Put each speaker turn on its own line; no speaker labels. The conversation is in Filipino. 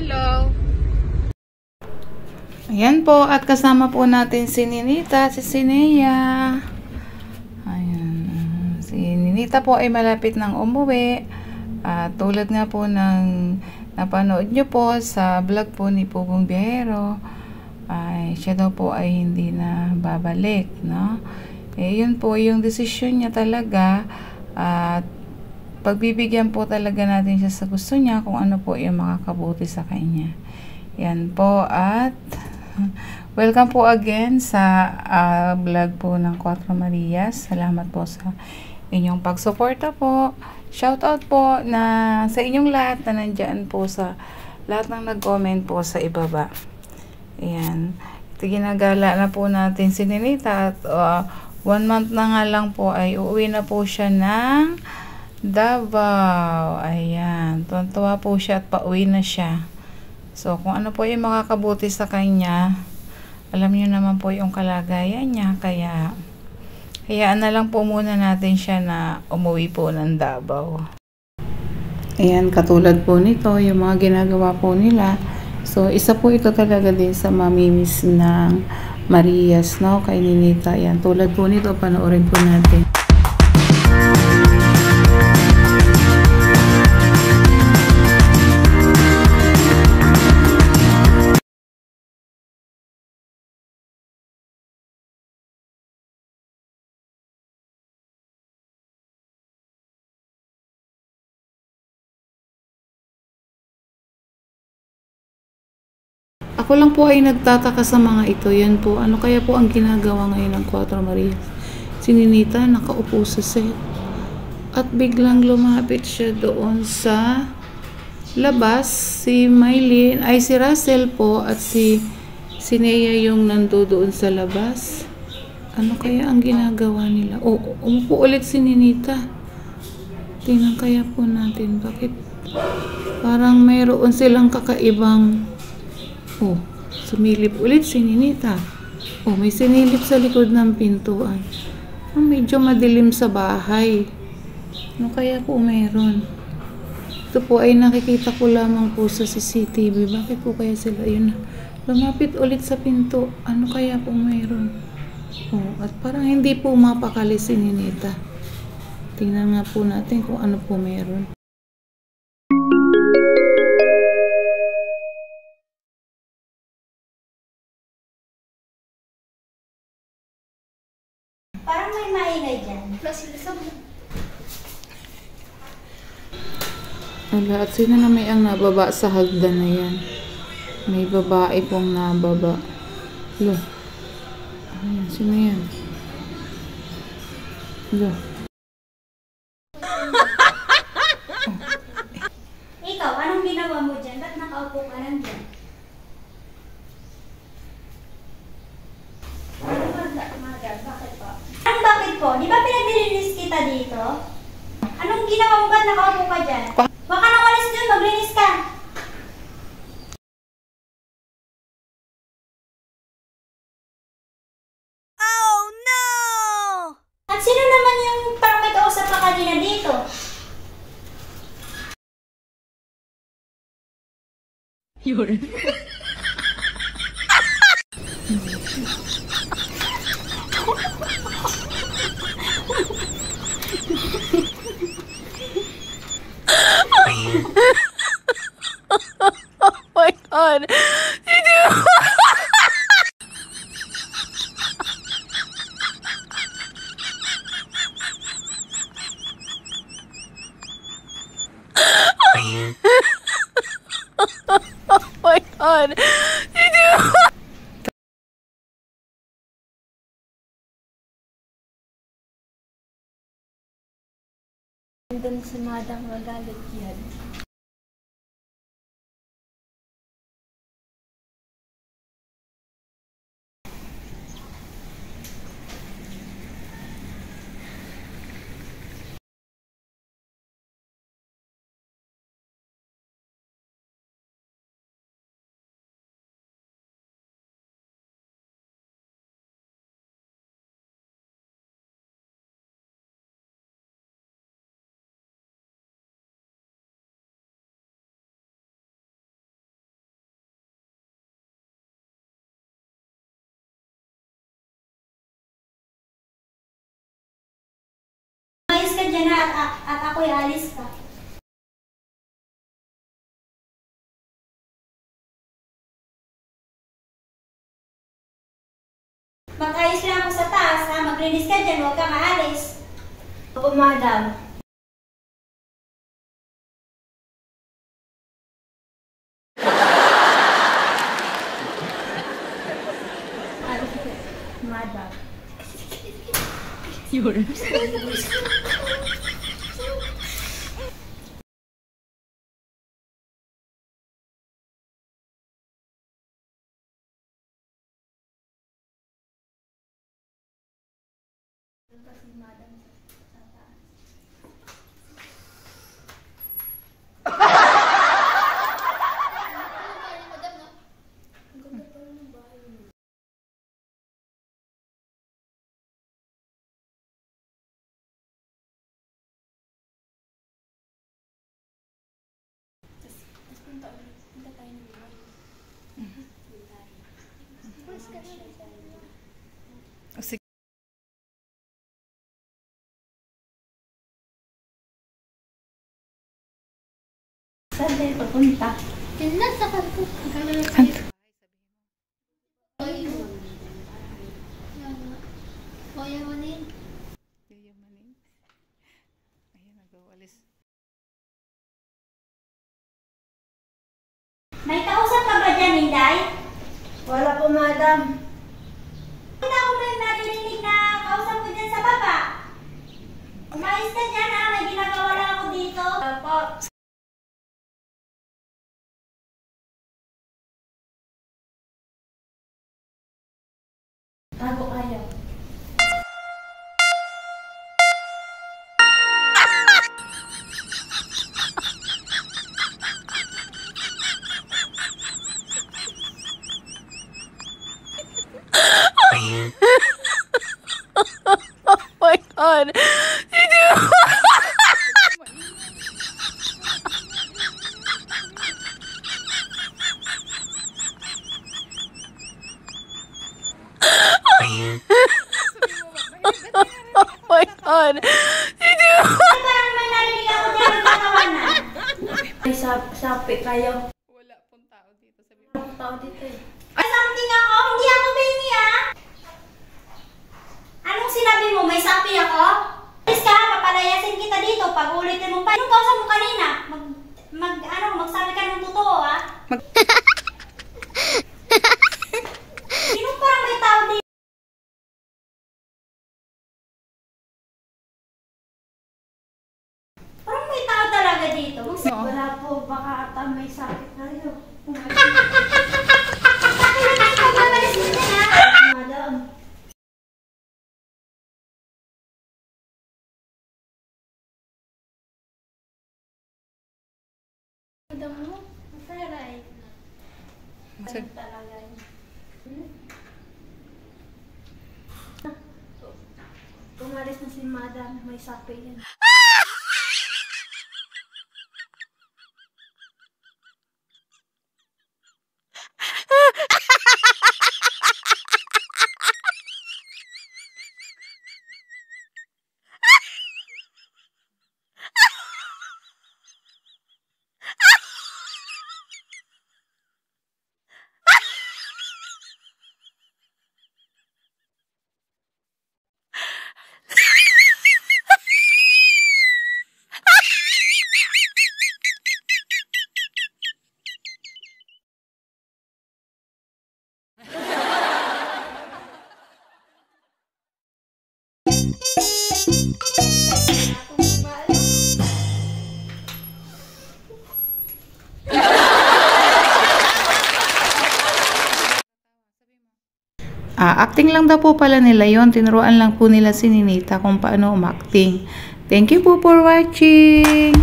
Hello! Ayan po, at kasama po natin si Ninita, si Sinea. Ayan. Si Ninita po ay malapit ng umuwi. Tulad nga po ng napanood nyo po sa vlog po ni Pugong Biyahero, ay siya daw po ay hindi na babalik, no? Yun po yung desisyon niya talaga, at pagbibigyan po talaga natin siya sa gusto niya kung ano po yung makakabuti sa kanya. Yan po, at welcome po again sa vlog po ng Cuatro Marias. Salamat po sa inyong pagsuporta po. Shoutout po na sa inyong lahat na nandyan po, sa lahat ng nag-comment po sa ibaba. Ayan. Ito, ginagala na po natin si Ninita, at 1 month na nga lang po ay uuwi na po siya ng Davao. Ayan. Tuwan-tuwa po siya at pauwi na siya. So, kung ano po yung makakabuti sa kanya, alam niyo naman po yung kalagayan niya. Kaya, hayaan na lang po muna natin siya na umuwi po ng Davao. Ayan, katulad po nito, yung mga ginagawa po nila. So, isa po ito talaga din sa mamimiss ng Marias, no? Kay Ninita. Ayan, tulad po nito, panoorin po natin. Ako lang po ay nagtataka sa mga ito. Yan po, ano kaya po ang ginagawa ngayon ng Cuatro Marias? Si Ninita nakaupo sa set. At biglang lumapit siya doon sa labas. Si Mylene, ay si Russell po, at si Nea yung nandoon sa labas. Ano kaya ang ginagawa nila? Umupo ulit si Ninita. Tingnan kaya po natin. Bakit? Parang mayroon silang kakaibang... sumilip ulit si Ninita. May sinilip sa likod ng pintuan. Medyo madilim sa bahay. Ano kaya po meron? Ito po ay nakikita ko lamang po sa CCTV. Bakit po kaya sila yun? Lumapit ulit sa pinto. Ano kaya po meron? At parang hindi po mapakali si Ninita. Tingnan nga po natin kung ano po meron.
Parang may maingay dyan.
At sino na may ang nababa sa hagdan na yan? May babae pong nababa. Lo. Ayan, sino yan? Lo.
Ikaw, anong ginawa mo dyan? Ba't nakaupo ka lang dyan? Bakit po? Anong bakit po? Di ba pinag-release kita dito? Anong ginawa mo? Ba't nakaupo ka dyan? Huwag ka nang walis dun, mag-release ka! Oh no! At sino naman yung parang may kausap ka kanina dito?
Yun. Oh my God. Did you? Oh my God. Did you?
Doon si Madam magalit yan. dyan at ako'y alis ka. Mag-ayos lang ako sa taas, ha? Maglinis ka dyan, huwag kang aalis. Opo, madam. Madam.
Yours. Sige.
Saan tayo papunta?
Yan lang sa kanto. Yamanin.
Yayamanin. Ayan, nag-awalis.
May kausap ka ba dyan, Inday?
Wala po, madam.
Hindi ako may narinig na kausap ko dyan sa baba. Umayos ka dyan, ha? May ginagawa lang ako dito.
Opo.
Tago kayo.
Oh my God! Oh my God!
Parang may narinig ako dyan ng katawanan.
May sapi kayo.
Wala pong tao dito. Sabi mo.
Ang tao dito eh.
May something ako? Hindi ako baby, ha? Anong sinabi mo? May sapi ako? Alis ka, papalayasin kita dito. Pag ulitin mo pa. Anong kausap mo kanina? Magsabi ka ng totoo, ha? Sino parang may tao dito? Parang may tao talaga dito.
Oo.
Wala po, baka ata may sapi kayo.
Pagmamalis mo dyan, ha?
Madam. Madam mo? Masaray. Ano talaga yun? Umalis na si madam, may sapi yan.
Acting lang daw po pala nila yon. Tinuruan lang po nila si Ninita kung paano umacting. Thank you po for watching!